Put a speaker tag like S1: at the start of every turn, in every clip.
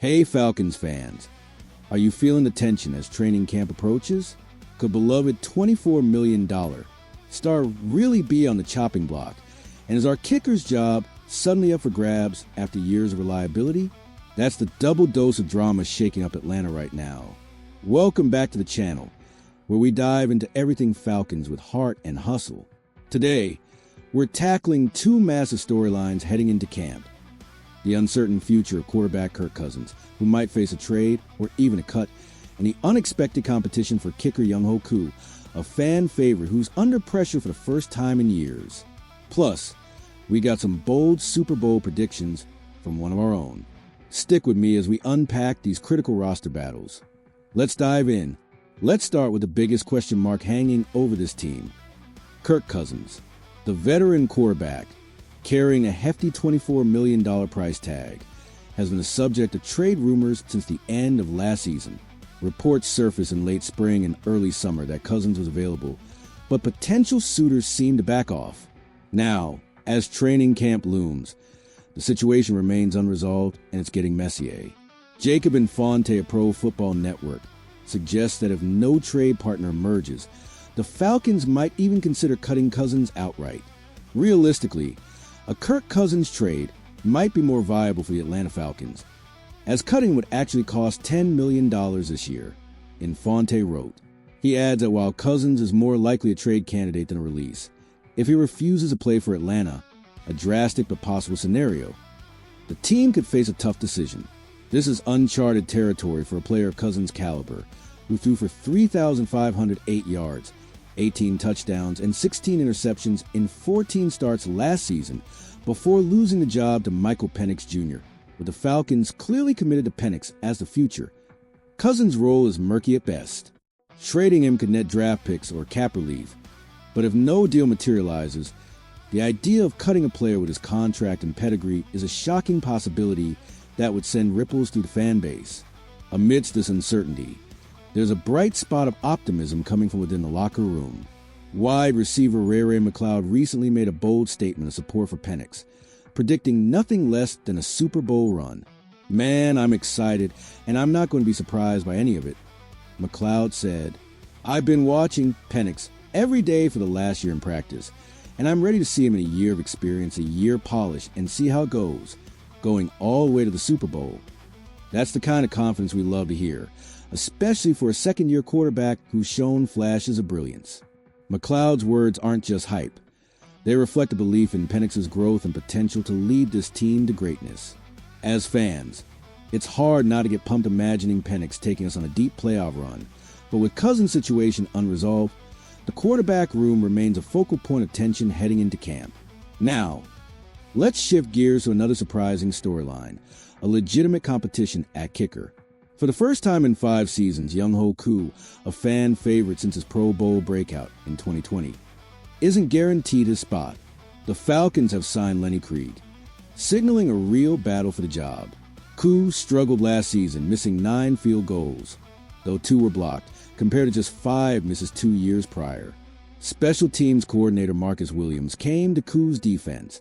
S1: Hey Falcons fans, are you feeling the tension as training camp approaches? Could beloved $24 million star really be on the chopping block? And is our kicker's job suddenly up for grabs after years of reliability? That's the double dose of drama shaking up Atlanta right now. Welcome back to the channel, where we dive into everything Falcons with heart and hustle. Today, we're tackling two massive storylines heading into camp. The uncertain future of quarterback Kirk Cousins, who might face a trade or even a cut, and the unexpected competition for kicker Younghoe Koo, a fan favorite who's under pressure for the first time in years. Plus, we got some bold Super Bowl predictions from one of our own. Stick with me as we unpack these critical roster battles. Let's dive in. Let's start with the biggest question mark hanging over this team. Kirk Cousins, the veteran quarterback, carrying a hefty $24 million price tag, has been the subject of trade rumors since the end of last season. Reports surfaced in late spring and early summer that Cousins was available, but potential suitors seem to back off. Now, as training camp looms, the situation remains unresolved and it's getting messier. Jacob Infante of Pro Football Network suggests that if no trade partner emerges, the Falcons might even consider cutting Cousins outright. Realistically, a Kirk Cousins trade might be more viable for the Atlanta Falcons, as cutting would actually cost $10 million this year, Infante wrote. He adds that while Cousins is more likely a trade candidate than a release, if he refuses to play for Atlanta, a drastic but possible scenario, the team could face a tough decision. This is uncharted territory for a player of Cousins' caliber, who threw for 3,508 yards, 18 touchdowns, and 16 interceptions in 14 starts last season before losing the job to Michael Penix Jr., with the Falcons clearly committed to Penix as the future. Cousins' role is murky at best. Trading him could net draft picks or cap relief, but if no deal materializes, the idea of cutting a player with his contract and pedigree is a shocking possibility that would send ripples through the fan base. Amidst this uncertainty, there's a bright spot of optimism coming from within the locker room. Wide receiver Ray McLeod recently made a bold statement of support for Penix, predicting nothing less than a Super Bowl run. Man, I'm excited, and I'm not going to be surprised by any of it. McLeod said, "I've been watching Penix every day for the last year in practice, and I'm ready to see him in a year of experience, a year polished, and see how it goes, going all the way to the Super Bowl." That's the kind of confidence we love to hear, especially for a second-year quarterback who's shown flashes of brilliance. McLeod's words aren't just hype. They reflect a belief in Penix's growth and potential to lead this team to greatness. As fans, it's hard not to get pumped imagining Penix taking us on a deep playoff run, but with Cousins' situation unresolved, the quarterback room remains a focal point of tension heading into camp. Now, let's shift gears to another surprising storyline, a legitimate competition at kicker. For the first time in 5 seasons, Younghoe Koo, a fan favorite since his Pro Bowl breakout in 2020, isn't guaranteed his spot. The Falcons have signed Lenny Creed, signaling a real battle for the job. Koo struggled last season, missing 9 field goals, though 2 were blocked, compared to just 5 misses 2 years prior. Special teams coordinator Marcus Williams came to Koo's defense,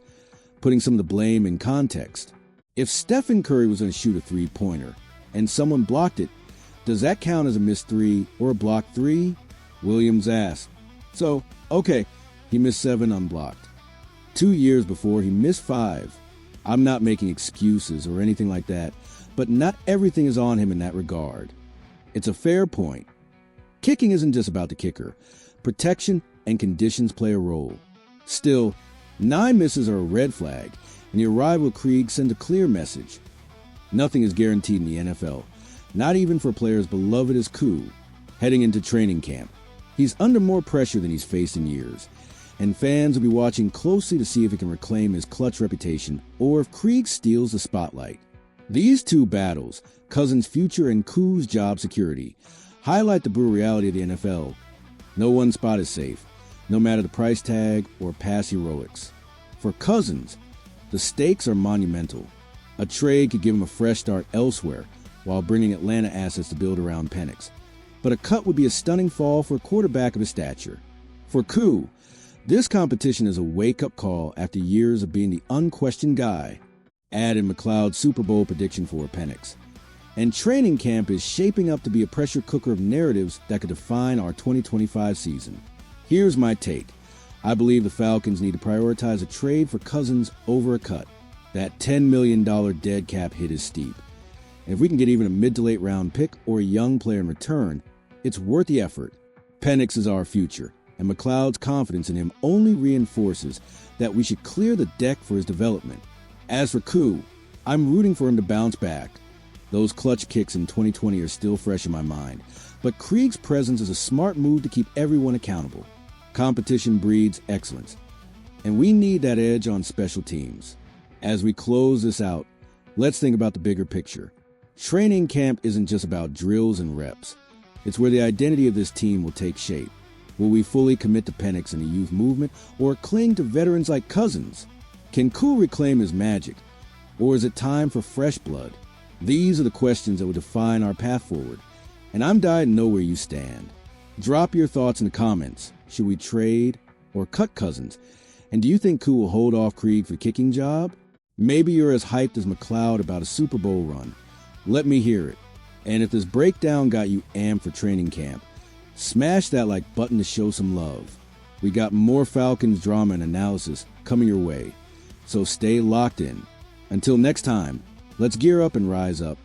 S1: putting some of the blame in context. If Stephen Curry was going to shoot a three-pointer and someone blocked it, does that count as a missed 3 or a blocked 3? Williams asked. So, okay, he missed 7 unblocked. 2 years before, he missed 5. I'm not making excuses or anything like that, but not everything is on him in that regard. It's a fair point. Kicking isn't just about the kicker. Protection and conditions play a role. Still, 9 misses are a red flag, and the arrival of Krieg sends a clear message. Nothing is guaranteed in the NFL, not even for players beloved as Koo. Heading into training camp, he's under more pressure than he's faced in years, and fans will be watching closely to see if he can reclaim his clutch reputation or if Krieg steals the spotlight. These two battles, Cousins' future and Koo's job security, highlight the brutal reality of the NFL. No one spot is safe, no matter the price tag or past heroics. For Cousins, the stakes are monumental. A trade could give him a fresh start elsewhere while bringing Atlanta assets to build around Penix. But a cut would be a stunning fall for a quarterback of his stature. For Koo, this competition is a wake-up call after years of being the unquestioned guy. Add in McLeod's Super Bowl prediction for Penix. And training camp is shaping up to be a pressure cooker of narratives that could define our 2025 season. Here's my take. I believe the Falcons need to prioritize a trade for Cousins over a cut. That $10 million dead cap hit is steep. And if we can get even a mid to late round pick or a young player in return, it's worth the effort. Penix is our future, and McLeod's confidence in him only reinforces that we should clear the deck for his development. As for Koo, I'm rooting for him to bounce back. Those clutch kicks in 2020 are still fresh in my mind, but Krieg's presence is a smart move to keep everyone accountable. Competition breeds excellence, and we need that edge on special teams. As we close this out, let's think about the bigger picture. Training camp isn't just about drills and reps. It's where the identity of this team will take shape. Will we fully commit to Penix and the youth movement, or cling to veterans like Cousins? Can Koo reclaim his magic, or is it time for fresh blood? These are the questions that will define our path forward, and I'm dying to know where you stand. Drop your thoughts in the comments. Should we trade or cut Cousins? And do you think Koo will hold off Krieg for the kicking job? Maybe you're as hyped as McLeod about a Super Bowl run. Let me hear it. And if this breakdown got you amped for training camp, smash that like button to show some love. We got more Falcons drama and analysis coming your way, so stay locked in. Until next time, let's gear up and rise up.